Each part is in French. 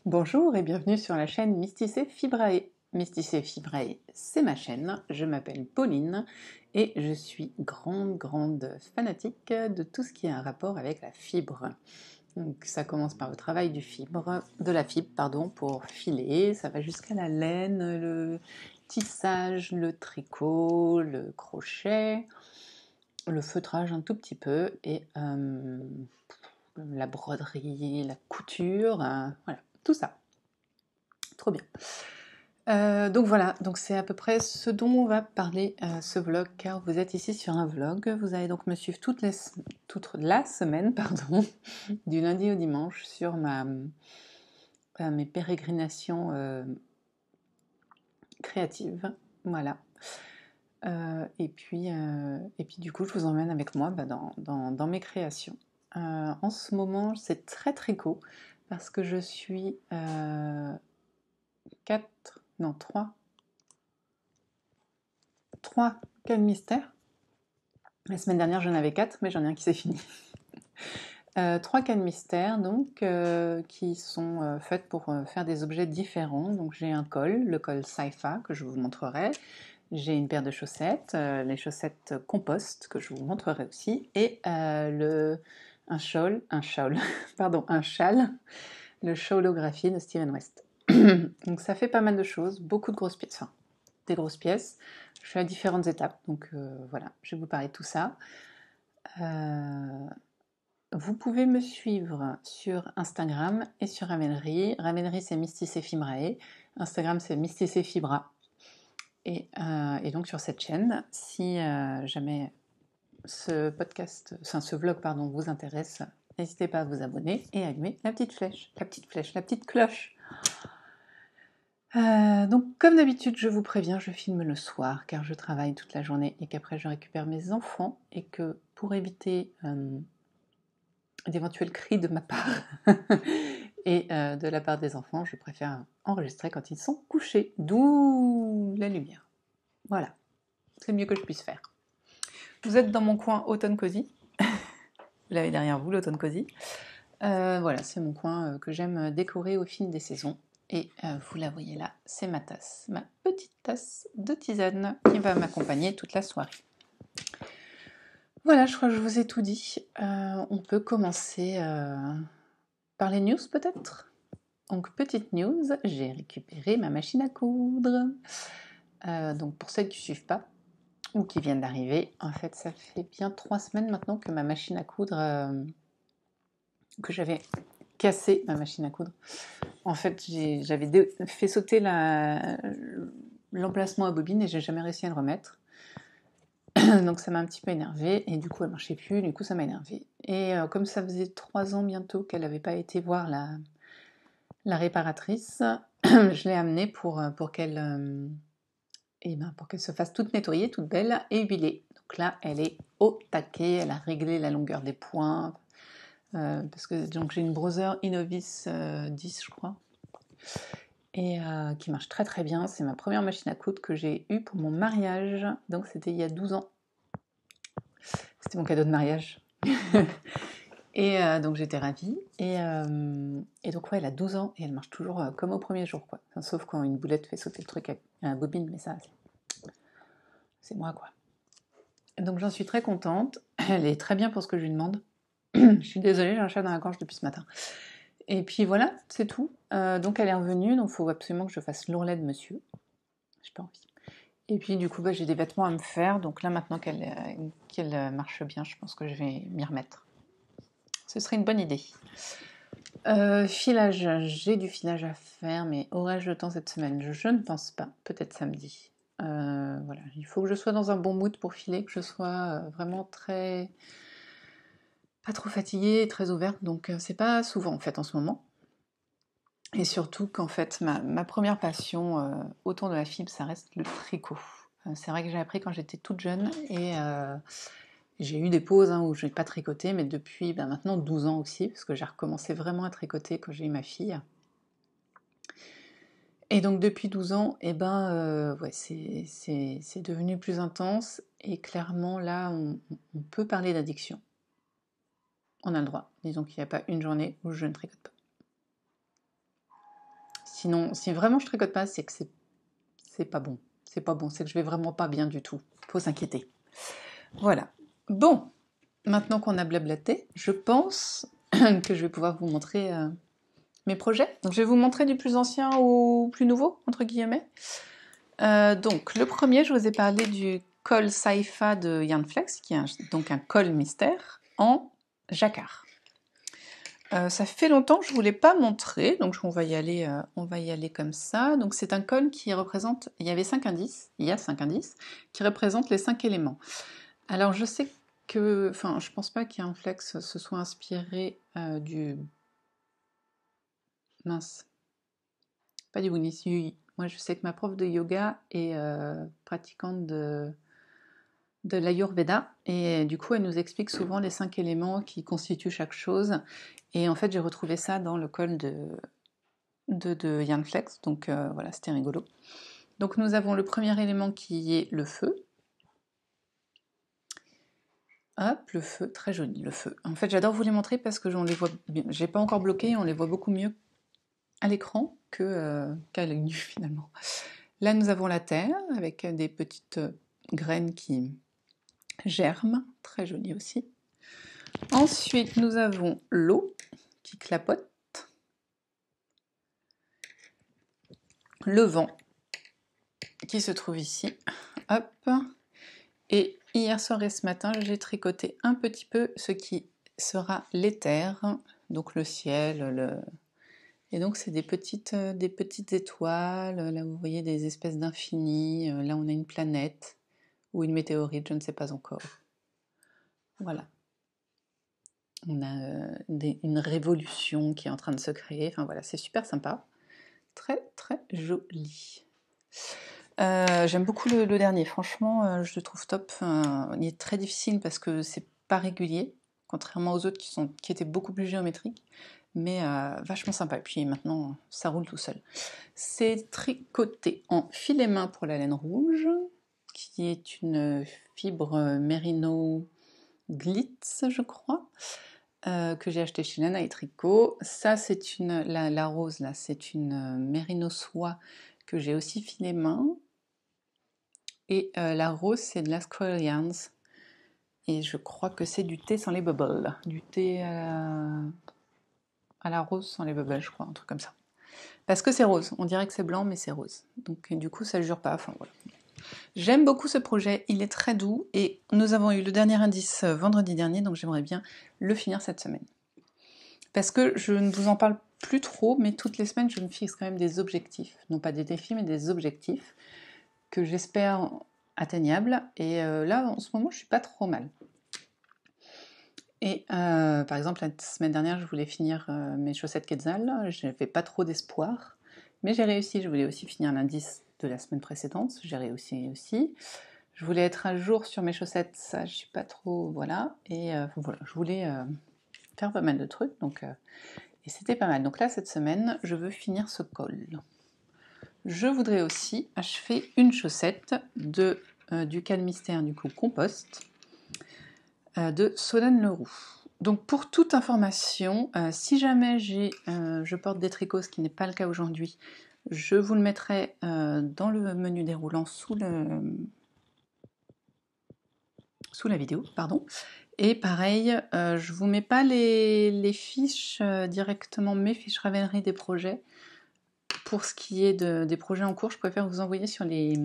Bonjour et bienvenue sur la chaîne Mysticé Fibrae. Mysticé Fibrae, c'est ma chaîne, je m'appelle Pauline et je suis grande fanatique de tout ce qui a un rapport avec la fibre. Donc ça commence par le travail de la fibre pardon, pour filer, ça va jusqu'à la laine, le tissage, le tricot, le crochet, le feutrage un tout petit peu et la broderie, la couture, voilà, tout ça. Trop bien. Donc voilà, donc c'est à peu près ce dont on va parler ce vlog, car vous êtes ici sur un vlog. Vous allez donc me suivre toute la semaine, pardon, du lundi au dimanche sur mes pérégrinations créatives. Voilà. Et puis du coup, je vous emmène avec moi dans mes créations. En ce moment, c'est très tricot parce que je suis 3 quels mystères. La semaine dernière, j'en avais 4, mais j'en ai un qui s'est fini. 3 cannes mystères, donc, qui sont faites pour faire des objets différents. Donc j'ai un col, le col Saifa, que je vous montrerai. J'ai une paire de chaussettes, les chaussettes compost, que je vous montrerai aussi. Et un châle, le chaulographie de Steven West. Donc ça fait pas mal de choses, beaucoup de grosses pièces, enfin des grosses pièces. Je suis à différentes étapes, donc voilà, je vais vous parler de tout ça. Vous pouvez me suivre sur Instagram et sur Ravelry. Ravelry c'est Mysticé Fibrae, Instagram c'est Mysticé Fibra. Et donc sur cette chaîne, si jamais ce vlog vous intéresse, n'hésitez pas à vous abonner et à allumer la petite cloche. Donc comme d'habitude, je vous préviens, je filme le soir car je travaille toute la journée et qu'après je récupère mes enfants et que pour éviter d'éventuels cris de ma part et de la part des enfants, je préfère enregistrer quand ils sont couchés, d'où la lumière. Voilà, c'est le mieux que je puisse faire. Vous êtes dans mon coin automne cosy, vous l'avez derrière vous, l'automne cosy. Voilà, c'est mon coin que j'aime décorer au fil des saisons. Et vous la voyez là, c'est ma tasse, ma petite tasse de tisane qui va m'accompagner toute la soirée. Voilà, je crois que je vous ai tout dit. On peut commencer par les news peut-être. Donc petite news, j'ai récupéré ma machine à coudre. Donc pour celles qui ne suivent pas ou qui viennent d'arriver, en fait ça fait bien 3 semaines maintenant que ma machine à coudre, que j'avais cassé ma machine à coudre. En fait j'avais fait sauter l'emplacement à bobine et j'ai jamais réussi à le remettre. Donc ça m'a un petit peu énervée et du coup elle marchait plus, du coup ça m'a énervée. Et comme ça faisait 3 ans bientôt qu'elle n'avait pas été voir la réparatrice, je l'ai amenée pour qu'elle se fasse toute nettoyer, toute belle et huilée. Donc là elle est au taquet, elle a réglé la longueur des points, parce que donc, j'ai une Brother Innovis 10 je crois, et qui marche très très bien. C'est ma première machine à coudre que j'ai eue pour mon mariage, donc c'était il y a 12 ans. C'était mon cadeau de mariage. Et donc j'étais ravie. Et donc ouais, elle a 12 ans et elle marche toujours comme au premier jour, quoi. Enfin, sauf quand une boulette fait sauter le truc à la bobine, mais ça, c'est moi, quoi. Donc j'en suis très contente. Elle est très bien pour ce que je lui demande. Je suis désolée, j'ai un chat dans la gorge depuis ce matin. Et puis voilà, c'est tout. Donc elle est revenue, donc il faut absolument que je fasse l'ourlet de monsieur. J'ai pas envie. Et puis du coup, j'ai des vêtements à me faire. Donc là, maintenant qu'elle marche bien, je pense que je vais m'y remettre. Ce serait une bonne idée. Filage, j'ai du filage à faire, mais aurais-je le temps cette semaine? Je ne pense pas, peut-être samedi. Voilà, il faut que je sois dans un bon mood pour filer, que je sois vraiment pas trop fatiguée, très ouverte, donc c'est pas souvent en fait en ce moment. Et surtout qu'en fait, ma première passion autour de la fibre, ça reste le tricot. C'est vrai que j'ai appris quand j'étais toute jeune et j'ai eu des pauses où je n'ai pas tricoté, mais depuis maintenant 12 ans aussi, parce que j'ai recommencé vraiment à tricoter quand j'ai eu ma fille. Et donc depuis 12 ans, ouais, c'est devenu plus intense, et clairement là, on peut parler d'addiction. On a le droit. Disons qu'il n'y a pas une journée où je ne tricote pas. Sinon, si vraiment je tricote pas, c'est que c'est pas bon. C'est pas bon, c'est que je vais vraiment pas bien du tout. Faut s'inquiéter. Voilà. Bon, maintenant qu'on a blablaté, je pense que je vais pouvoir vous montrer mes projets. Donc je vais vous montrer du plus ancien au plus nouveau, entre guillemets. Donc le premier, je vous ai parlé du col Saifa de Yarn Flex, qui est donc un col mystère en jacquard. Ça fait longtemps que je ne vous l'ai pas montré, donc on va y aller comme ça. Donc c'est un col qui représente, il y a 5 indices, qui représentent les 5 éléments. Alors je sais que, enfin je pense pas qu'Yarn Flex se soit inspiré du... Mince, pas du Wuni's Yui. Moi je sais que ma prof de yoga est pratiquante de l'Ayurveda, et du coup elle nous explique souvent les 5 éléments qui constituent chaque chose, et en fait j'ai retrouvé ça dans le col de Yarn Flex, donc voilà, c'était rigolo. Donc nous avons le premier élément qui est le feu. Hop, le feu, très joli le feu. En fait j'adore vous les montrer parce que j'en les vois bien, j'ai pas encore bloqué, on les voit beaucoup mieux à l'écran qu'à l'œil nu finalement. Là nous avons la terre avec des petites graines qui germent, très joli aussi. Ensuite, nous avons l'eau qui clapote, le vent qui se trouve ici, hop. Et hier soir et ce matin, j'ai tricoté un petit peu ce qui sera l'éther, donc le ciel, et donc c'est des petites étoiles, là vous voyez des espèces d'infini, là on a une planète, ou une météorite, je ne sais pas encore. Voilà. On a une révolution qui est en train de se créer, enfin voilà, c'est super sympa. Très très joli. J'aime beaucoup le dernier, franchement je le trouve top. Il est très difficile parce que c'est pas régulier, contrairement aux autres qui étaient beaucoup plus géométriques, mais vachement sympa. Et puis maintenant ça roule tout seul. C'est tricoté en filet main pour la laine rouge, qui est une fibre Merino Glitz, je crois. Que j'ai acheté chez Nana et Tricot. Ça, c'est la rose là, c'est une Merino soie que j'ai aussi filé main. Et la rose, c'est de la Squirrel Yarns. Et je crois que c'est du thé sans les bubbles. Du thé à la rose sans les bubbles, je crois, un truc comme ça. Parce que c'est rose, on dirait que c'est blanc, mais c'est rose. Donc du coup, ça ne jure pas, enfin voilà. J'aime beaucoup ce projet, il est très doux, et nous avons eu le dernier indice vendredi dernier, donc j'aimerais bien le finir cette semaine. Parce que je ne vous en parle plus trop, mais toutes les semaines, je me fixe quand même des objectifs. Non pas des défis, mais des objectifs que j'espère atteignables. Et là, en ce moment, je suis pas trop mal. Et par exemple, la semaine dernière, je voulais finir mes chaussettes Quetzal. Je n'avais pas trop d'espoir, mais j'ai réussi. Je voulais aussi finir l'indice de la semaine précédente. J'ai réussi aussi. Je voulais être à jour sur mes chaussettes. Ça, je suis pas trop... Voilà. Et voilà, je voulais faire pas mal de trucs. Donc... et c'était pas mal. Donc là, cette semaine, je veux finir ce col. Je voudrais aussi achever une chaussette du Calmystère, du coup, compost, de Solène Leroux. Donc pour toute information, si jamais je porte des tricots, ce qui n'est pas le cas aujourd'hui, je vous le mettrai dans le menu déroulant sous la vidéo, pardon. Et pareil, je vous mets pas les fiches directement, mes fiches Ravelry des projets. Pour ce qui est des projets en cours, je préfère vous envoyer sur les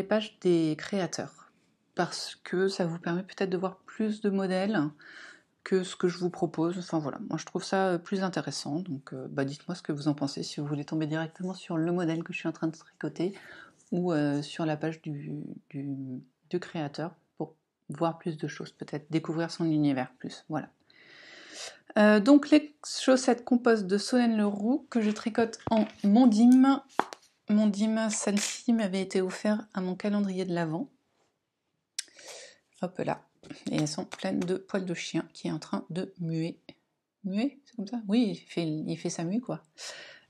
pages des créateurs, parce que ça vous permet peut-être de voir plus de modèles que ce que je vous propose. Enfin voilà, moi je trouve ça plus intéressant, donc dites-moi ce que vous en pensez, si vous voulez tomber directement sur le modèle que je suis en train de tricoter, ou sur la page du créateur, pour voir plus de choses, peut-être découvrir son univers plus, voilà. Donc les chaussettes compost de Solène Leroux que je tricote en mondim. Mondim, celle-ci m'avait été offerte à mon calendrier de l'Avent. Hop là. Et elles sont pleines de poils de chien qui est en train de muer. Muer, c'est comme ça? Oui, il fait sa mue quoi.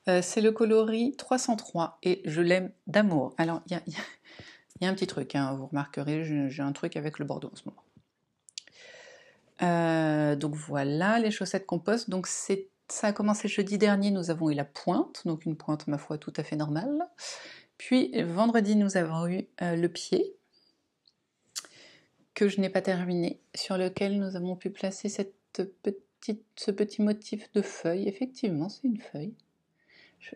C'est le coloris 303 et je l'aime d'amour. Alors il y a un petit truc, hein, vous remarquerez, j'ai un truc avec le bordeaux en ce moment. Donc voilà, les chaussettes compost. Donc c'est Ça a commencé jeudi dernier, nous avons eu la pointe, donc une pointe, ma foi, tout à fait normale. Puis vendredi, nous avons eu le pied, que je n'ai pas terminé, sur lequel nous avons pu placer ce petit motif de feuille. Effectivement, c'est une feuille.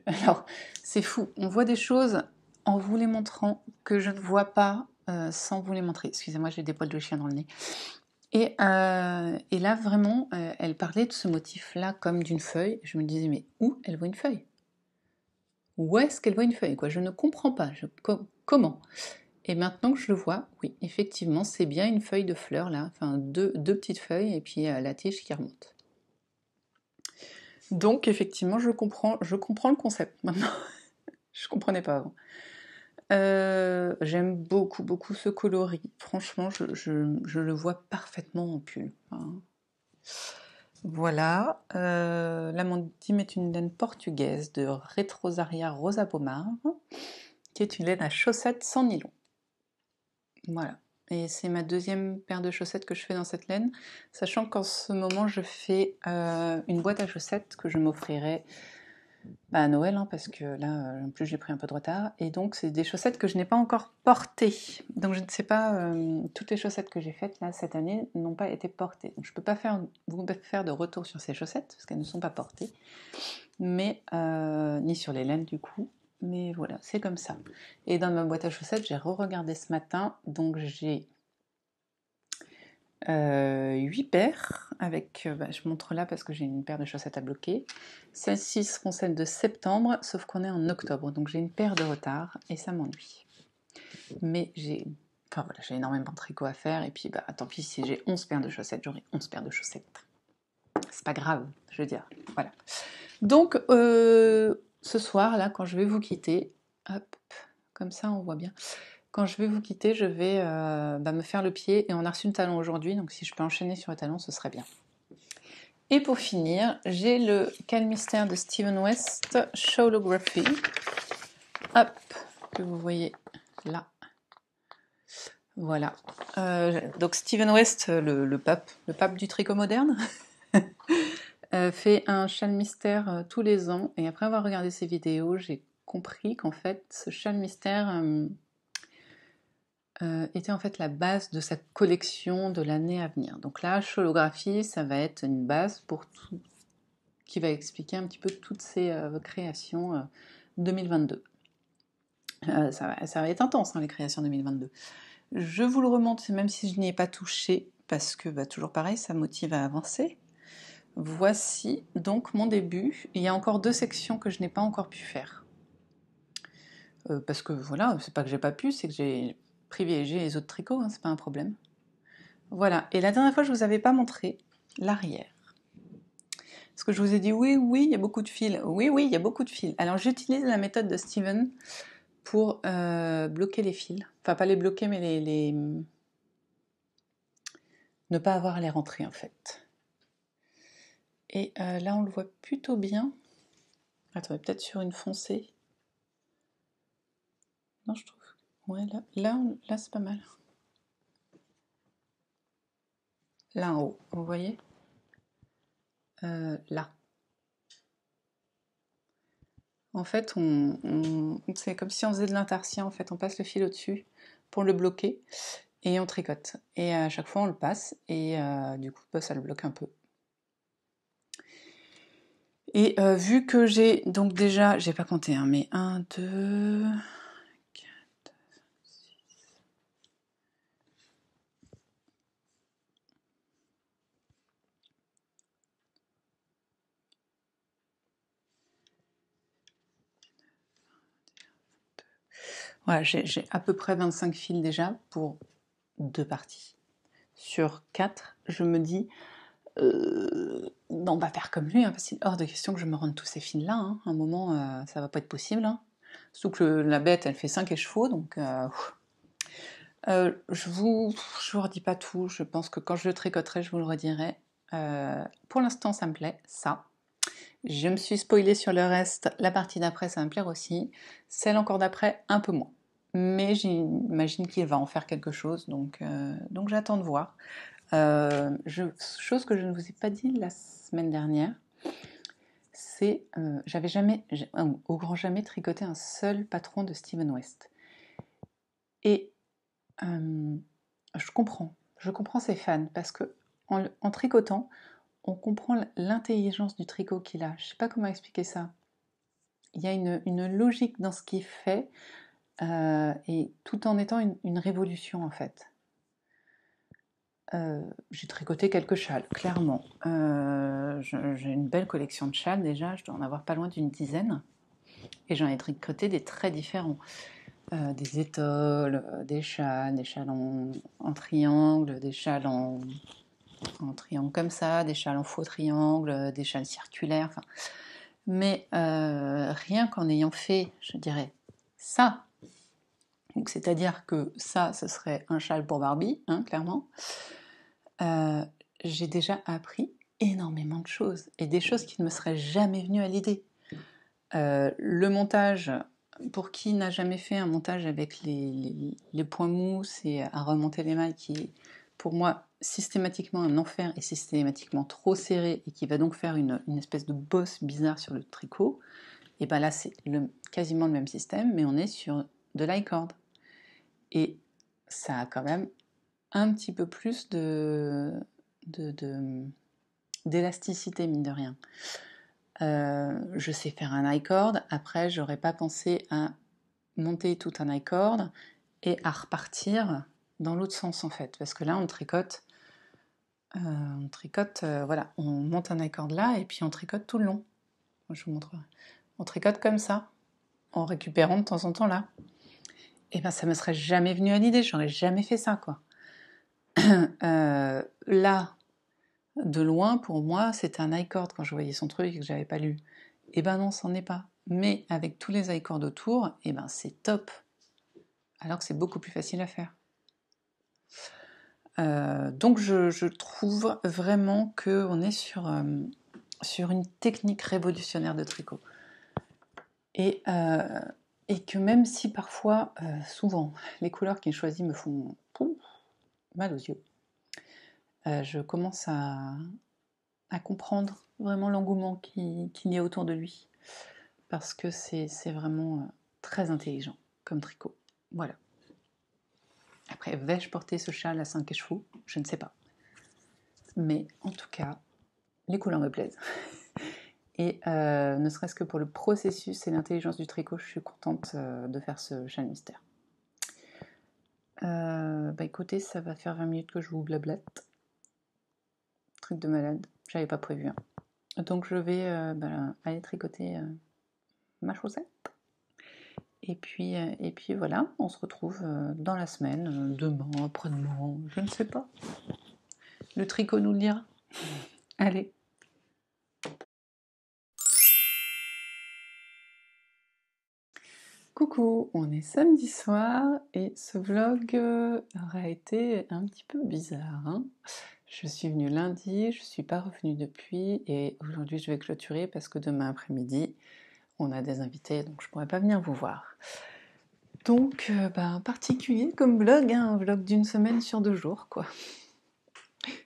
Alors, c'est fou, on voit des choses en vous les montrant que je ne vois pas sans vous les montrer. Excusez-moi, j'ai des poils de chien dans le nez. Et là, vraiment, elle parlait de ce motif-là comme d'une feuille. Je me disais, mais où elle voit une feuille? Où est-ce qu'elle voit une feuille, quoi? Je ne comprends pas. Comment? Et maintenant que je le vois, oui, effectivement, c'est bien une feuille de fleur, là. Enfin, deux petites feuilles, et puis la tige qui remonte. Donc, effectivement, je comprends le concept, maintenant. Je ne comprenais pas avant. J'aime beaucoup ce coloris. Franchement, je le vois parfaitement en pull. Hein. Voilà. L'amandine est une laine portugaise de Retrosaria Rosa Pomar, qui est une laine à chaussettes sans nylon. Voilà. Et c'est ma deuxième paire de chaussettes que je fais dans cette laine, sachant qu'en ce moment, je fais une boîte à chaussettes que je m'offrirai à Noël, hein, parce que là, en plus, j'ai pris un peu de retard. Et donc, c'est des chaussettes que je n'ai pas encore portées. Donc, je ne sais pas, toutes les chaussettes que j'ai faites là cette année n'ont pas été portées. Donc, je ne peux pas vous faire de retour sur ces chaussettes, parce qu'elles ne sont pas portées. Mais, ni sur les laines du coup. Mais voilà, c'est comme ça. Et dans ma boîte à chaussettes, j'ai re-regardé ce matin. Donc, j'ai 8 paires, avec, je montre là parce que j'ai une paire de chaussettes à bloquer. Celles-ci seront celles de septembre, sauf qu'on est en octobre, donc j'ai une paire de retard et ça m'ennuie. Mais j'ai énormément de tricot à faire, et puis tant pis, si j'ai 11 paires de chaussettes, j'aurai 11 paires de chaussettes. C'est pas grave, je veux dire, voilà. Donc, ce soir, là, quand je vais vous quitter, hop, comme ça on voit bien. Quand je vais vous quitter, je vais me faire le pied, et on a reçu le talon aujourd'hui, donc si je peux enchaîner sur le talon, ce serait bien. Et pour finir, j'ai le Calmister de Steven West Showlography, hop, que vous voyez là. Voilà. Donc Steven West, le pape du tricot moderne, fait un Calmister tous les ans, et après avoir regardé ses vidéos, j'ai compris qu'en fait, ce Calmister était en fait la base de sa collection de l'année à venir. Donc la holographie, ça va être une base pour tout, qui va expliquer un petit peu toutes ces créations 2022. Ça va être intense, hein, les créations 2022. Je vous le remonte, même si je n'y ai pas touché, parce que toujours pareil, ça motive à avancer. Voici donc mon début. Il y a encore 2 sections que je n'ai pas encore pu faire. Parce que voilà, c'est pas que j'ai pas pu, c'est que j'ai privilégié les autres tricots, hein, c'est pas un problème. Voilà, et la dernière fois je vous avais pas montré l'arrière. Parce que je vous ai dit oui, il y a beaucoup de fils. Oui, il y a beaucoup de fils. Alors j'utilise la méthode de Steven pour bloquer les fils. Enfin, pas les bloquer, mais ne pas avoir à les rentrer en fait. Et là on le voit plutôt bien. Attendez, peut-être sur une foncée. Non, je trouve. Ouais, là c'est pas mal. Là en haut, vous voyez là. En fait, c'est comme si on faisait de l'intarsia, en fait, on passe le fil au-dessus pour le bloquer, et on tricote. Et à chaque fois, on le passe, et du coup, ça le bloque un peu. Et vu que j'ai, donc déjà, j'ai pas compté, hein, mais 1, 2... Voilà, j'ai à peu près 25 fils déjà pour 2 parties. Sur 4, je me dis, on va faire comme lui, hein, parce qu'il est hors de question que je me rende tous ces fils-là. Hein. À un moment, ça va pas être possible. Hein. Surtout que la bête, elle fait 5 échevaux, donc... je vous redis pas tout, je pense que quand je le tricoterai, je vous le redirai. Pour l'instant, ça me plaît, ça. Je me suis spoilée sur le reste, la partie d'après, ça va me plaire aussi. Celle encore d'après, un peu moins. Mais j'imagine qu'il va en faire quelque chose, donc j'attends de voir. Chose que je ne vous ai pas dit la semaine dernière, c'est j'avais jamais, au grand jamais, tricoté un seul patron de Steven West. Et je comprends ses fans, parce que en tricotant, on comprend l'intelligence du tricot qu'il a. Je ne sais pas comment expliquer ça. Il y a une logique dans ce qu'il fait, et tout en étant une révolution en fait. J'ai tricoté quelques châles, clairement. J'ai une belle collection de châles déjà, je dois en avoir pas loin d'une dizaine. Et j'en ai tricoté des très différents. Des étoiles, des châles en triangle, des châles en triangle comme ça, des châles en faux triangle, des châles circulaires. Enfin, mais rien qu'en ayant fait, je dirais, ça, donc c'est-à-dire que ça, ce serait un châle pour Barbie, hein, clairement, j'ai déjà appris énormément de choses, et des choses qui ne me seraient jamais venues à l'idée. Le montage, pour qui n'a jamais fait un montage avec les points mousse et à remonter les mailles, qui est pour moi systématiquement un enfer et systématiquement trop serré, et qui va donc faire une espèce de bosse bizarre sur le tricot, et bien là c'est quasiment le même système, mais on est sur de l'i-cord. Et ça a quand même un petit peu plus d'élasticité, mine de rien. Je sais faire un i-cord, après j'aurais pas pensé à monter tout un i-cord et à repartir dans l'autre sens en fait, parce que là on tricote, voilà, on monte un i-cord là et puis on tricote tout le long. Je vous montrerai. On tricote comme ça, en récupérant de temps en temps là. Et ben ça me serait jamais venu à l'idée, j'aurais jamais fait ça quoi. Là, de loin, pour moi, c'était un i-cord quand je voyais son truc et que j'avais pas lu. Et ben non, c'en est pas. Mais avec tous les i-cords autour, et ben c'est top. Alors que c'est beaucoup plus facile à faire. Donc je trouve vraiment qu'on est sur une technique révolutionnaire de tricot. Et que même si parfois, souvent, les couleurs qu'il choisit me font mal aux yeux, je commence à comprendre vraiment l'engouement qu'il y a autour de lui. Parce que c'est vraiment très intelligent comme tricot. Voilà. Après, vais-je porter ce châle à 5 écheveaux? Je ne sais pas. Mais en tout cas, les couleurs me plaisent. Et ne serait-ce que pour le processus et l'intelligence du tricot, je suis contente de faire ce châle mystère. Bah écoutez, ça va faire 20 minutes que je vous blablate. Truc de malade, j'avais pas prévu. Hein. Donc je vais aller tricoter ma chaussette. Et puis voilà, on se retrouve dans la semaine, demain, après-demain, je ne sais pas. Le tricot nous le dira. Allez. Coucou, on est samedi soir et ce vlog aura été un petit peu bizarre. Hein. Je suis venue lundi, je ne suis pas revenue depuis et aujourd'hui je vais clôturer parce que demain après-midi on a des invités donc je ne pourrai pas venir vous voir. Donc particulier comme vlog, hein, un vlog d'une semaine sur 2 jours quoi.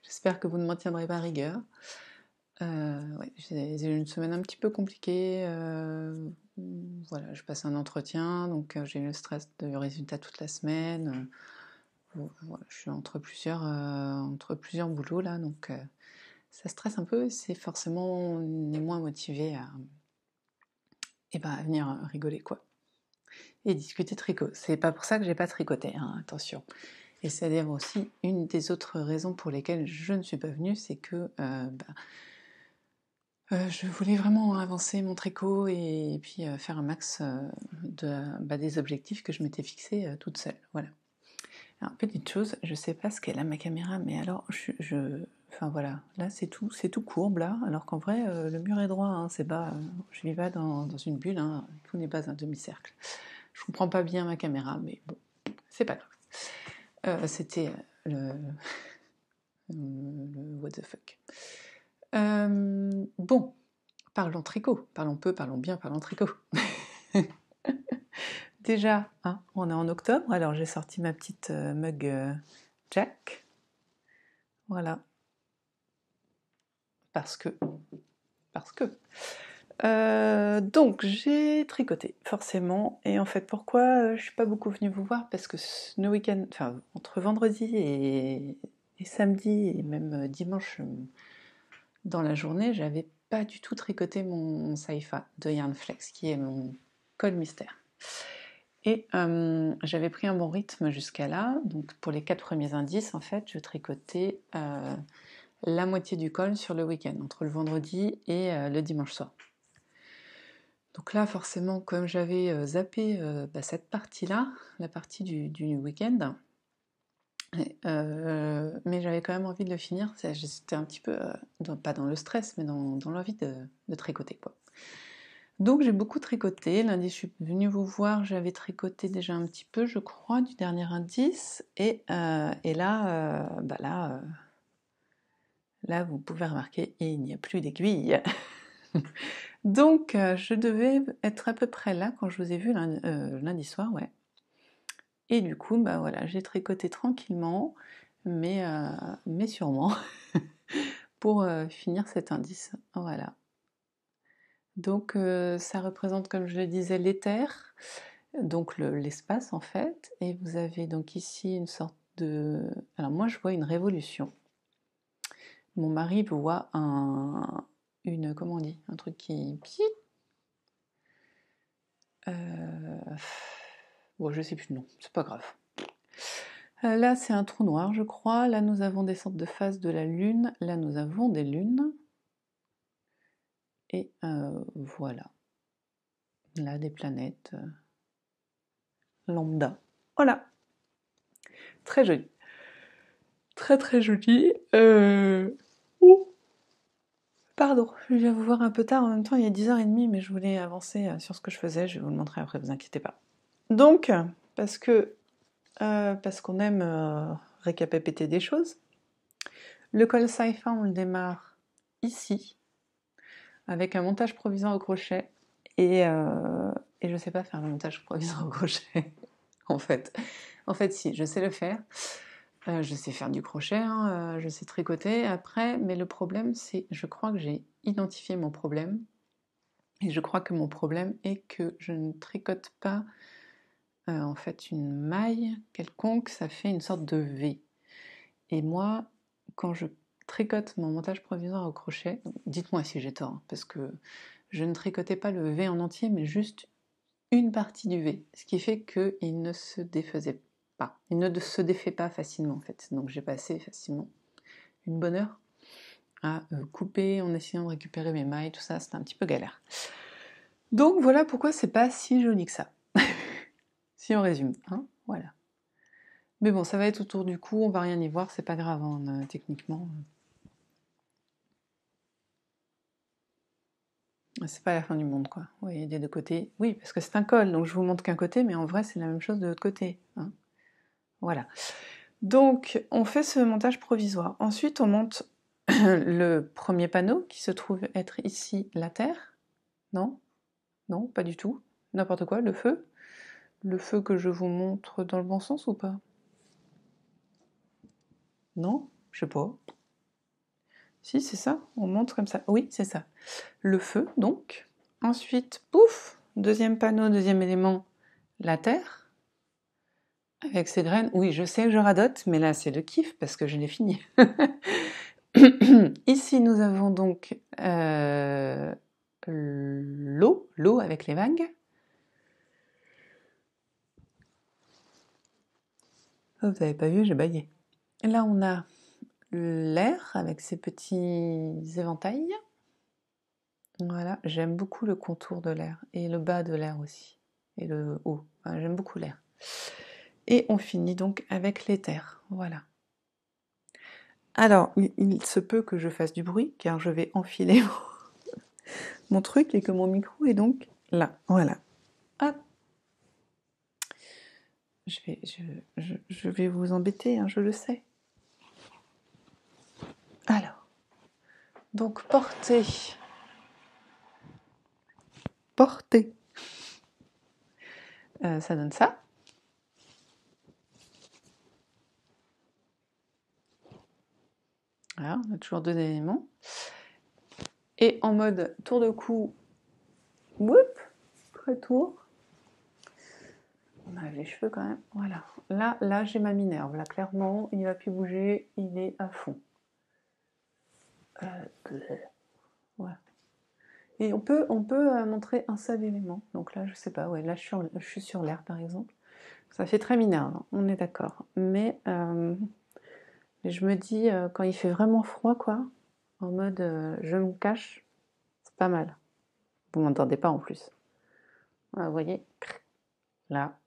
J'espère que vous ne m'en tiendrez pas rigueur. Ouais, j'ai eu une semaine un petit peu compliquée. Voilà, je passe un entretien, donc j'ai eu le stress du résultat toute la semaine. Voilà, je suis entre plusieurs boulots là, donc ça stresse un peu. C'est forcément on est moins motivé à venir rigoler quoi. Et discuter tricot. C'est pas pour ça que j'ai pas tricoté, hein, attention. Et c'est d'ailleurs aussi une des autres raisons pour lesquelles je ne suis pas venue, c'est que je voulais vraiment avancer mon tricot et puis faire un max des objectifs que je m'étais fixés toute seule. Voilà. Alors, petite chose, je sais pas ce qu'elle a ma caméra, mais alors enfin voilà, là c'est tout courbe là, alors qu'en vrai le mur est droit, hein, c'est pas, je vis pas dans une bulle, hein, tout n'est pas un demi-cercle. Je comprends pas bien ma caméra, mais bon, c'est pas grave. C'était le what the fuck. Bon, parlons tricot, parlons peu, parlons bien, parlons tricot. Déjà, hein, on est en octobre, alors j'ai sorti ma petite mug Jack. Voilà. Parce que. Donc j'ai tricoté, forcément. Et en fait, pourquoi je suis pas beaucoup venue vous voir? Parce que ce week-end, enfin entre vendredi et samedi et même dimanche dans la journée, j'avais pas du tout tricoté mon Saifa de Yarnflex, qui est mon col mystère. Et j'avais pris un bon rythme jusqu'à là. Donc pour les 4 premiers indices, en fait, je tricotais la moitié du col sur le week-end, entre le vendredi et le dimanche soir. Donc là, forcément, comme j'avais zappé cette partie-là, la partie du week-end, mais j'avais quand même envie de le finir, j'étais un petit peu, pas dans le stress, mais dans l'envie de tricoter, quoi. Donc j'ai beaucoup tricoté, lundi je suis venue vous voir, j'avais tricoté déjà un petit peu, je crois, du dernier indice, et là, là, vous pouvez remarquer, il n'y a plus d'aiguille. Donc je devais être à peu près là quand je vous ai vu lundi soir, ouais. Et du coup, bah voilà, j'ai tricoté tranquillement, mais sûrement, pour finir cet indice. Voilà. Donc ça représente, comme je le disais, l'éther, donc l'espace en fait, et vous avez donc ici une sorte de... Alors moi je vois une révolution. Mon mari voit comment on dit, un truc qui... Bon, je sais plus le nom, c'est pas grave. Là, c'est un trou noir, je crois. Là, nous avons des sortes de phases de la Lune. Là, nous avons des lunes. Et voilà. Là, des planètes lambda. Voilà. Très joli. Très, très joli. Ouh. Pardon, je viens vous voir un peu tard. En même temps, il est 10h30, mais je voulais avancer sur ce que je faisais. Je vais vous le montrer après, vous inquiétez pas. Donc, parce qu'on aime récapituler des choses, le col Saifa, on le démarre ici, avec un montage provisoire au crochet, et je sais pas faire le montage provisoire au crochet, en fait. En fait, si, je sais le faire. Je sais faire du crochet, hein, je sais tricoter après, mais le problème, c'est, je crois que j'ai identifié mon problème, et je crois que mon problème est que je ne tricote pas en fait une maille quelconque, ça fait une sorte de V. Et moi, quand je tricote mon montage provisoire au crochet, dites-moi si j'ai tort, parce que je ne tricotais pas le V en entier, mais juste une partie du V, ce qui fait qu'il ne se défaisait pas. Il ne se défait pas facilement en fait. Donc j'ai passé facilement une bonne heure à couper en essayant de récupérer mes mailles, tout ça, c'était un petit peu galère. Donc voilà pourquoi c'est pas si joli que ça. Si on résume, hein, voilà. Mais bon, ça va être autour du cou, on va rien y voir, c'est pas grave, hein, techniquement. C'est pas la fin du monde, quoi. Vous voyez, des deux côtés. Oui, parce que c'est un col, donc je vous montre qu'un côté, mais en vrai, c'est la même chose de l'autre côté. Hein. Voilà. Donc, on fait ce montage provisoire. Ensuite, on monte le premier panneau, qui se trouve être ici la terre. Non? Non, pas du tout. N'importe quoi, le feu. Le feu que je vous montre dans le bon sens ou pas? Non? Je sais pas. Si, c'est ça, on montre comme ça. Oui, c'est ça. Le feu, donc. Ensuite, pouf, deuxième panneau, deuxième élément, la terre. Avec ses graines. Oui, je sais que je radote, mais là, c'est le kiff parce que je l'ai fini. Ici, nous avons donc l'eau avec les vagues. Oh, vous n'avez pas vu, j'ai baillé. Là, on a l'air avec ses petits éventails. Voilà, j'aime beaucoup le contour de l'air et le bas de l'air aussi. Et le haut. Enfin, j'aime beaucoup l'air. Et on finit donc avec l'éther. Voilà. Alors, il se peut que je fasse du bruit, car je vais enfiler mon truc et que mon micro est donc là. Voilà. Hop. Je vais vous embêter, hein, je le sais. Alors, donc porter. Ça donne ça. Voilà, on a toujours deux éléments. Et en mode tour de cou, Whoop, retour. On a les cheveux quand même, voilà. Là j'ai ma Minerve, là clairement, il va plus bouger, il est à fond. Ouais. Et on peut montrer un seul élément. Donc là, je sais pas, ouais, là je suis sur l'air par exemple. Ça fait très Minerve, hein, on est d'accord. Mais je me dis, quand il fait vraiment froid, quoi, en mode je me cache, c'est pas mal. Vous m'entendez pas en plus. Ouais, vous voyez, là.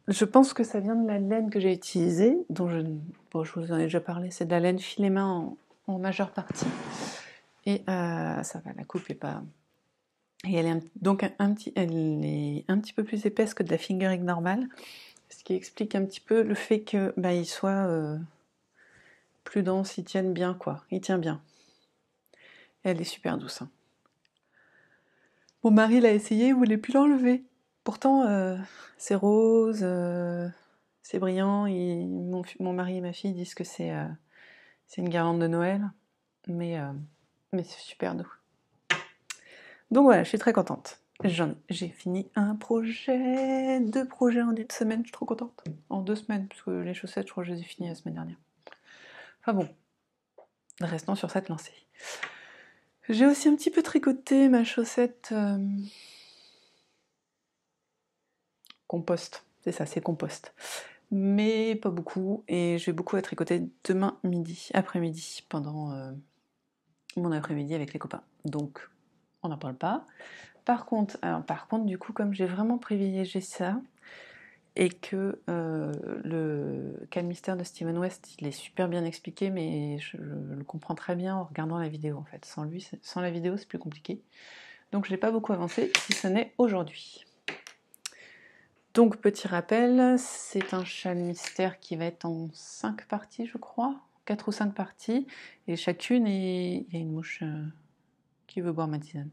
Je pense que ça vient de la laine que j'ai utilisée, dont je vous en ai déjà parlé, c'est de la laine filet main en majeure partie. Et ça va, la coupe est pas... Et elle est donc elle est un petit peu plus épaisse que de la fingering normale, ce qui explique un petit peu le fait que il soit plus dense, il tienne bien quoi, il tient bien. Et elle est super douce. Hein. Mon mari l'a essayé, il voulait plus l'enlever. Pourtant, c'est rose, c'est brillant. Mon mari et ma fille disent que c'est une guirlande de Noël, mais c'est super doux. Donc voilà, je suis très contente. J'ai fini un projet, 2 projets en 1 semaine, je suis trop contente. En 2 semaines, parce que les chaussettes, je crois que je les ai finies la semaine dernière. Enfin bon, restons sur cette lancée. J'ai aussi un petit peu tricoté ma chaussette compost. C'est ça, c'est compost. Mais pas beaucoup, et je vais beaucoup à tricoter demain après-midi, pendant mon après-midi avec les copains. Donc, on n'en parle pas. Par contre, du coup, comme j'ai vraiment privilégié ça, et que le cas mystère de Steven West, il est super bien expliqué, mais je le comprends très bien en regardant la vidéo en fait. Sans la vidéo, c'est plus compliqué. Donc je n'ai pas beaucoup avancé, si ce n'est aujourd'hui. Donc petit rappel, c'est un châle mystère qui va être en 5 parties, je crois, 4 ou 5 parties, et chacune est... Il y a une mouche qui veut boire ma tisane.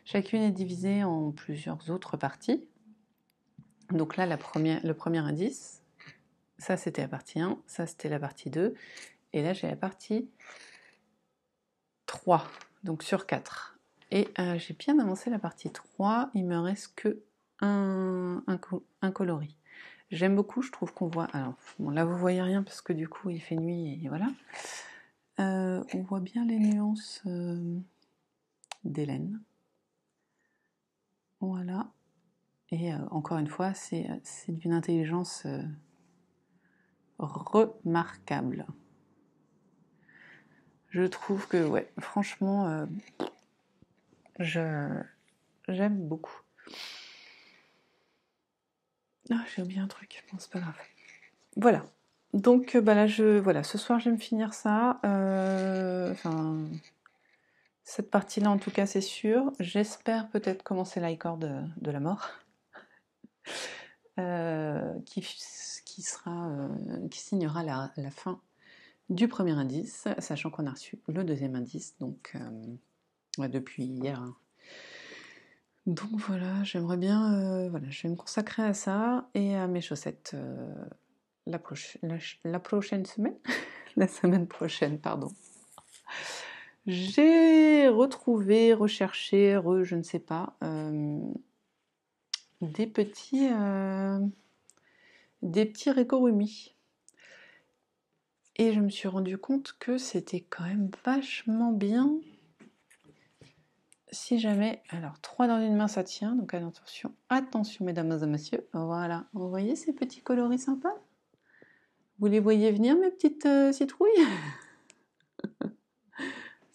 Chacune est divisée en plusieurs autres parties. Donc là, le premier indice, ça c'était la partie 1, ça c'était la partie 2, et là j'ai la partie 3, donc sur 4. Et j'ai bien avancé la partie 3, il me reste que un coloris. J'aime beaucoup, je trouve qu'on voit... Alors, bon, là vous voyez rien parce que du coup il fait nuit et voilà. On voit bien les nuances d'Hélène. Voilà. Et encore une fois, c'est d'une intelligence remarquable. Je trouve que, ouais, franchement, j'aime beaucoup. Ah, j'ai oublié un truc, bon, c'est pas grave. Voilà. Donc, là, voilà, ce soir, je vais me finir ça. Cette partie-là, en tout cas, c'est sûr. J'espère peut-être commencer l'I-Cord de la mort. Qui signera la fin du premier indice, sachant qu'on a reçu le deuxième indice, donc depuis hier. Hein. Donc voilà, j'aimerais bien, je vais me consacrer à ça et à mes chaussettes la prochaine semaine, la semaine prochaine, pardon. J'ai recherché, je ne sais pas, des petits Rekorumi. Et je me suis rendu compte que c'était quand même vachement bien. Si jamais... Alors, 3 dans une main, ça tient. Donc, attention, mesdames et messieurs. Voilà. Vous voyez ces petits coloris sympas? Vous les voyez venir, mes petites citrouilles?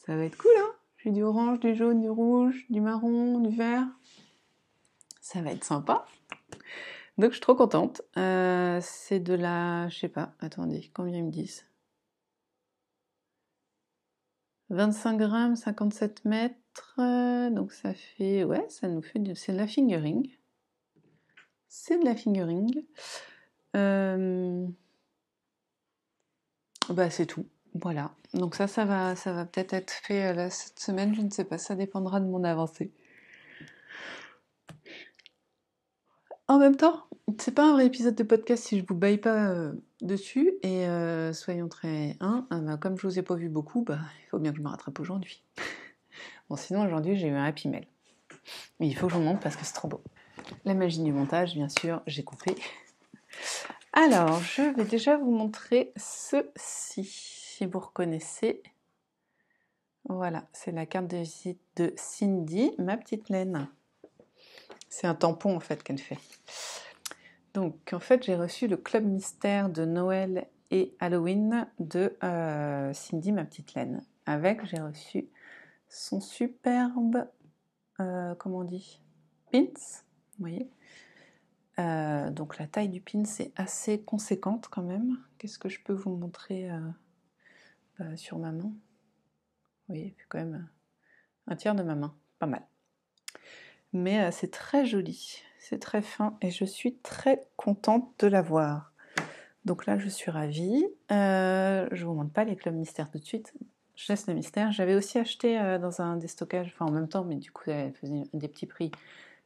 Ça va être cool, hein? J'ai du orange, du jaune, du rouge, du marron, du vert. Ça va être sympa. Donc, je suis trop contente. C'est de la... Je sais pas. Attendez, combien ils me disent? 25 grammes, 57 mètres, donc ça fait, ouais, ça nous fait, c'est de la fingering. C'est de la fingering. C'est tout, voilà. Donc ça va peut-être être fait cette semaine, je ne sais pas, ça dépendra de mon avancée. En même temps, c'est pas un vrai épisode de podcast si je vous baille pas dessus, et soyons très... comme je vous ai pas vu beaucoup, il faut bien que je me rattrape aujourd'hui. Bon, sinon aujourd'hui j'ai eu un Happy Mail. Mais il faut que je vous montre parce que c'est trop beau. La magie du montage, bien sûr, j'ai coupé. Alors, je vais déjà vous montrer ceci, si vous reconnaissez. Voilà, c'est la carte de visite de Cindy, ma petite laine. C'est un tampon en fait qu'elle fait. Donc en fait j'ai reçu le club mystère de Noël et Halloween de Cindy, ma petite laine. Avec, j'ai reçu son superbe, comment on dit, pins, vous voyez. Donc la taille du pin c'est assez conséquente quand même. Qu'est-ce que je peux vous montrer sur ma main? Vous voyez, quand même un tiers de ma main, pas mal. Mais c'est très joli, c'est très fin et je suis très contente de l'avoir. Donc là je suis ravie. Je vous montre pas les clubs mystères tout de suite. Je laisse le mystère. J'avais aussi acheté dans un déstockage, enfin en même temps, mais du coup elle faisait des petits prix,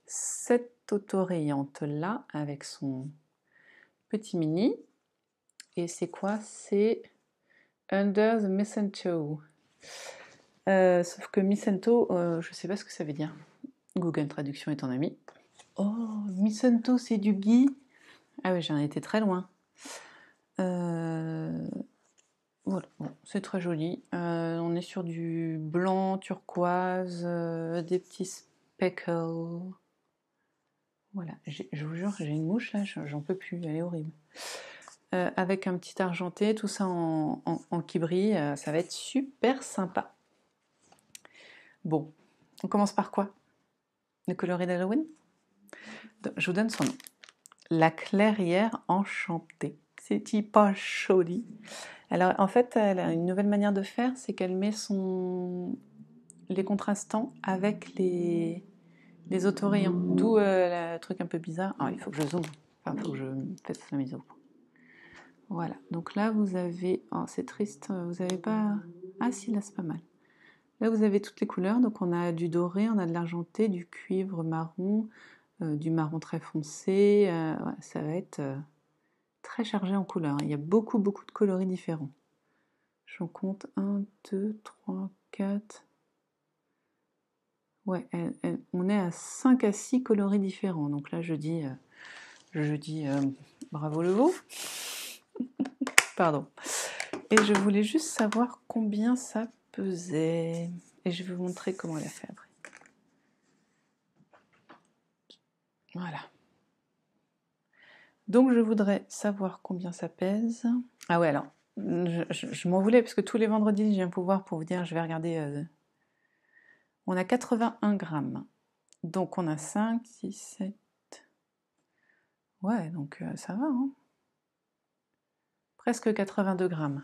cette autorayante là avec son petit mini. Et c'est quoi? C'est Under the Mistletoe. Sauf que Mistletoe, je sais pas ce que ça veut dire. Google Traduction est ton ami. Oh, Mistletoe, c'est du gui. Ah oui, j'en étais très loin. Voilà, bon, c'est très joli. On est sur du blanc, turquoise, des petits speckles. Voilà, je vous jure, j'ai une mouche là, j'en peux plus, elle est horrible. Avec un petit argenté, tout ça en qui brille, ça va être super sympa. Bon, on commence par quoi? Le coloris d'Halloween? Je vous donne son nom. La clairière enchantée. C'est hyper joli. Alors en fait, elle a une nouvelle manière de faire, c'est qu'elle met les contrastants avec les autorayants. D'où le truc un peu bizarre. Ah, il faut que je zoome. Enfin, il faut que je fasse la mise au point. Voilà. Donc là, vous avez... Oh, c'est triste. Vous avez pas... Ah si, là, c'est pas mal. Là, vous avez toutes les couleurs. Donc on a du doré, on a de l'argenté, du cuivre marron, du marron très foncé. Ouais, ça va être très chargé en couleurs. Il y a beaucoup, beaucoup de coloris différents. J'en compte 1, 2, 3, 4... Ouais, on est à 5 à 6 coloris différents. Donc là, je dis bravo le veau. Pardon. Et je voulais juste savoir combien ça pesait. Et je vais vous montrer comment elle a fait après. Voilà. Donc je voudrais savoir combien ça pèse. Ah ouais, alors, je m'en voulais parce que tous les vendredis, je viens pouvoir pour vous dire, je vais regarder. On a 81 grammes. Donc on a 5, 6, 7. Ouais, donc ça va, hein. Presque 82 grammes.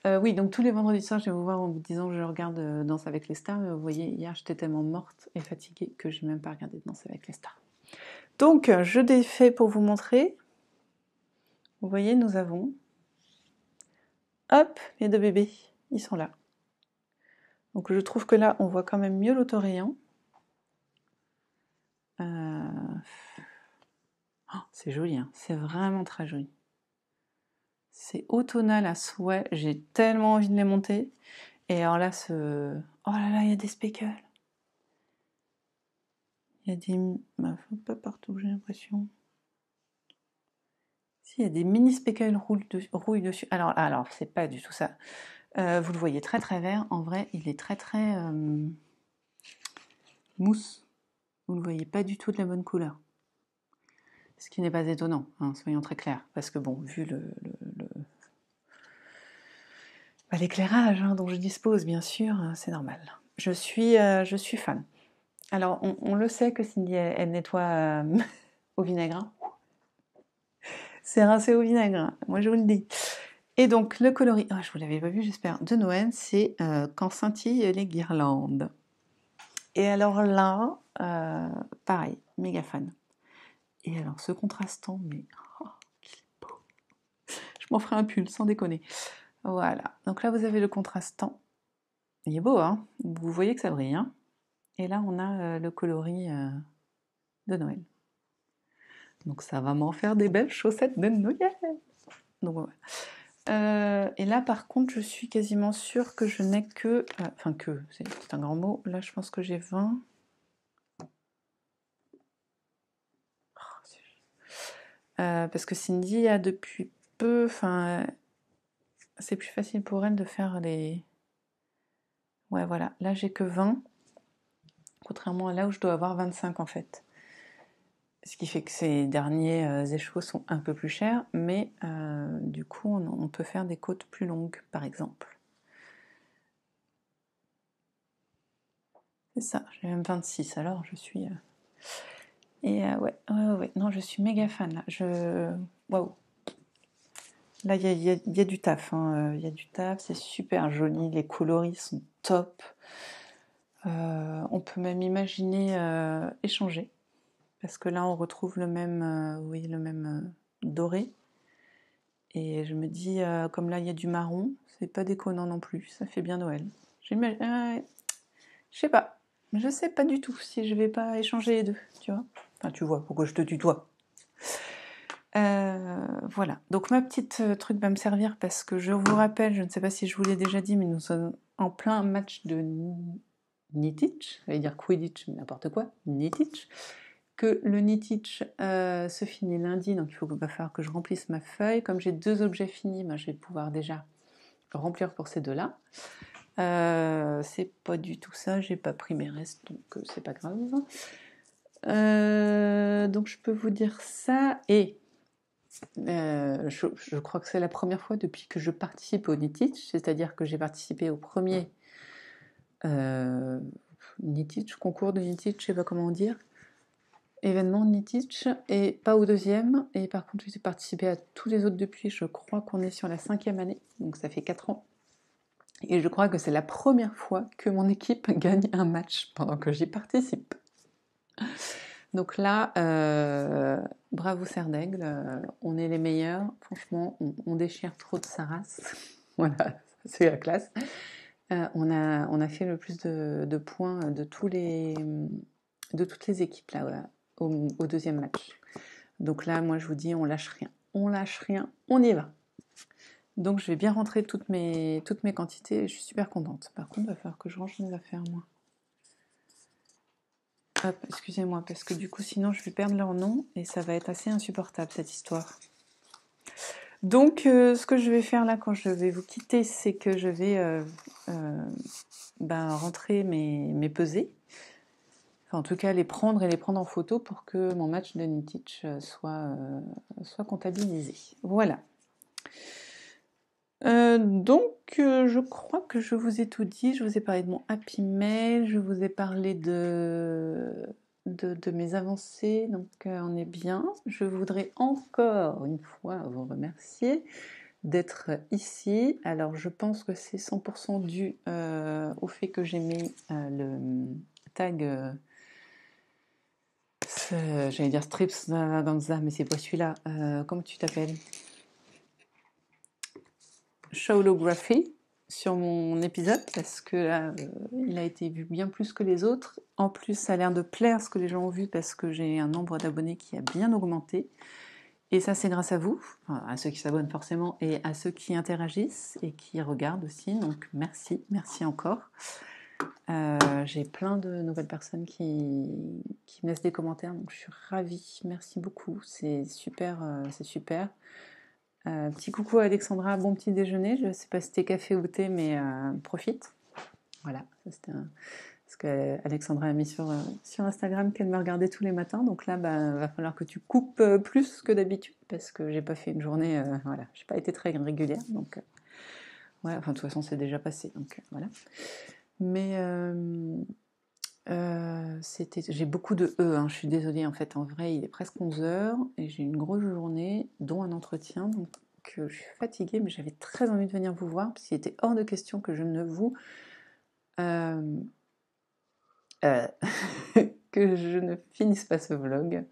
Oui, donc tous les vendredis soirs, je vais vous voir en vous disant que je regarde Danse avec les stars. Mais vous voyez, hier, j'étais tellement morte et fatiguée que je n'ai même pas regardé Danse avec les stars. Donc, je défais pour vous montrer. Vous voyez, nous avons... Hop, les deux bébés, ils sont là. Donc, je trouve que là, on voit quand même mieux l'autorayant. Oh, c'est joli, hein. C'est vraiment très joli. C'est automnal à souhait. J'ai tellement envie de les monter. Et alors là, oh là là, il y a des speckles. Il y a des... pas partout, j'ai l'impression. Si, il y a des mini speckles rouillent dessus. Alors c'est pas du tout ça. Vous le voyez très très vert. En vrai, il est très très mousse. Vous ne le voyez pas du tout de la bonne couleur. Ce qui n'est pas étonnant, hein, soyons très clairs. Parce que bon, vu l'éclairage dont je dispose, bien sûr, c'est normal. Je suis fan. Alors, on le sait que Cindy, elle nettoie au vinaigre. Hein. C'est rincé au vinaigre, hein. Moi je vous le dis. Et donc, le coloris, oh, je vous l'avais pas vu, j'espère, de Noël, c'est Quand scintillent les guirlandes. Et alors là, pareil, méga fan. Et alors, ce contrastant, mais oh, il est beau. Je m'en ferai un pull, sans déconner. Voilà. Donc là, vous avez le contrastant. Il est beau, hein? Vous voyez que ça brille, hein? Et là, on a le coloris de Noël. Donc ça va m'en faire des belles chaussettes de Noël. Donc voilà. Et là, par contre, je suis quasiment sûre que je n'ai que... Enfin, c'est un grand mot. Là, je pense que j'ai 20. Parce que Cindy a depuis peu... Enfin, c'est plus facile pour elle de faire les... Ouais, voilà. Là, j'ai que 20. Contrairement à là où je dois avoir 25, en fait. Ce qui fait que ces derniers échevaux sont un peu plus chers, mais du coup, on peut faire des côtes plus longues, par exemple. C'est ça, j'ai même 26, alors je suis... Et ouais, non, je suis méga fan, là. Waouh. Là, il y a du taf, hein. Il y a du taf, c'est super joli, les coloris sont top. On peut même imaginer échanger, parce que là, on retrouve le même, oui, le même doré. Et je me dis, comme là, il y a du marron, c'est pas déconnant non plus, ça fait bien Noël. Je sais pas du tout si je vais pas échanger les deux, tu vois. Enfin, tu vois, pourquoi je te tutoie. Voilà, donc ma petite truc va me servir parce que je vous rappelle, je ne sais pas si je vous l'ai déjà dit, mais nous sommes en plein match de Nittich, j'allais dire Quidditch, mais n'importe quoi, Nittich, que le Nittich se finit lundi, donc il va falloir que je remplisse ma feuille. Comme j'ai 2 objets finis, je vais pouvoir déjà remplir pour ces 2-là. C'est pas du tout ça, j'ai pas pris mes restes, donc c'est pas grave. Donc je peux vous dire ça, et je crois que c'est la première fois depuis que je participe au Nittich, c'est-à-dire que j'ai participé au premier Nittich, concours de Nittich, je sais pas comment dire, événement Nittich, et pas au deuxième, et par contre j'ai participé à tous les autres depuis, je crois qu'on est sur la 5e année, donc ça fait 4 ans. Et je crois que c'est la première fois que mon équipe gagne un match pendant que j'y participe. Donc là, bravo Serdaigle, on est les meilleurs. Franchement, on déchire trop de sa race. Voilà, c'est la classe. On a fait le plus de points de toutes les équipes là, voilà, au deuxième match. Donc là, moi je vous dis, on lâche rien. On lâche rien, on y va. Donc je vais bien rentrer toutes mes quantités et je suis super contente. Par contre, il va falloir que je range mes affaires, moi. Hop, excusez-moi, parce que du coup, sinon, je vais perdre leur nom et ça va être assez insupportable, cette histoire. Donc, ce que je vais faire là, quand je vais vous quitter, c'est que je vais rentrer mes pesées. Enfin, en tout cas, les prendre en photo pour que mon match de Nittich soit comptabilisé. Voilà. Je crois que je vous ai tout dit. Je vous ai parlé de mon Happy Mail, je vous ai parlé de mes avancées, donc on est bien. Je voudrais encore une fois vous remercier d'être ici. Alors je pense que c'est 100% dû au fait que j'ai mis le tag, j'allais dire Strips Ganza, mais c'est pas celui-là. Comment tu t'appelles? Showlography sur mon épisode, parce que là, il a été vu bien plus que les autres. En plus, ça a l'air de plaire ce que les gens ont vu, parce que j'ai un nombre d'abonnés qui a bien augmenté. Et ça, c'est grâce à vous, enfin, à ceux qui s'abonnent forcément, et à ceux qui interagissent et qui regardent aussi. Donc merci, merci encore. J'ai plein de nouvelles personnes qui me laissent des commentaires, donc je suis ravie. Merci beaucoup, c'est super, c'est super. Petit coucou à Alexandra, bon petit déjeuner. Je ne sais pas si c'était café ou thé, mais profite. Voilà, parce qu'Alexandra a mis sur Instagram qu'elle me regardait tous les matins. Donc là, va falloir que tu coupes plus que d'habitude, parce que j'ai pas fait une journée, voilà, j'ai pas été très régulière. Donc voilà, enfin de toute façon c'est déjà passé. Donc voilà. Mais j'ai beaucoup de hein, je suis désolée, en fait, en vrai, il est presque 11h et j'ai une grosse journée, dont un entretien, donc je suis fatiguée, mais j'avais très envie de venir vous voir, parce qu'il était hors de question que je ne vous... que je ne finisse pas ce vlog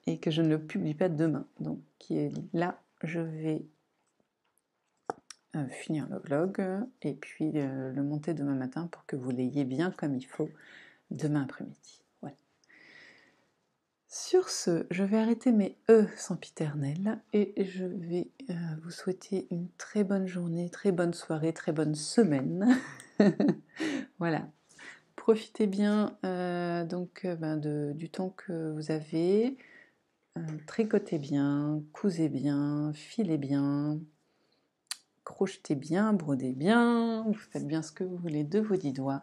et que je ne le publie pas demain. Donc là, je vais finir le vlog et puis le monter demain matin pour que vous l'ayez bien comme il faut demain après-midi. Voilà. Sur ce, je vais arrêter mes E sempiternels et je vais vous souhaiter une très bonne journée, très bonne soirée, très bonne semaine. Voilà. Profitez bien du temps que vous avez. Tricotez bien, cousez bien, filez bien, crochetez bien, brodez bien, vous faites bien ce que vous voulez de vos 10 doigts.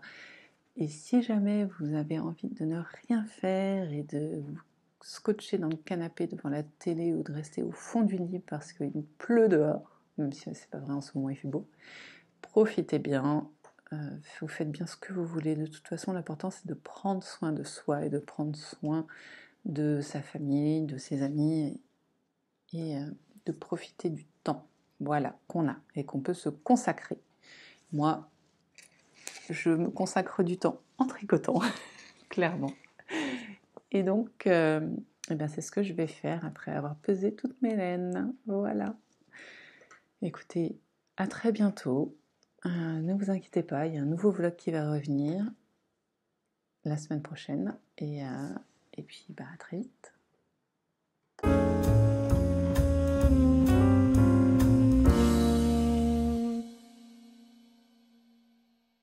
Et si jamais vous avez envie de ne rien faire et de vous scotcher dans le canapé devant la télé ou de rester au fond du lit parce qu'il pleut dehors, même si c'est pas vrai en ce moment il fait beau, profitez bien, vous faites bien ce que vous voulez. De toute façon, l'important c'est de prendre soin de soi et de prendre soin de sa famille, de ses amis et de profiter du temps, voilà, qu'on a et qu'on peut se consacrer. Moi, je me consacre du temps en tricotant, clairement. Et donc, c'est ce que je vais faire après avoir pesé toutes mes laines. Voilà. Écoutez, à très bientôt. Ne vous inquiétez pas, il y a un nouveau vlog qui va revenir la semaine prochaine. Et puis, à très vite.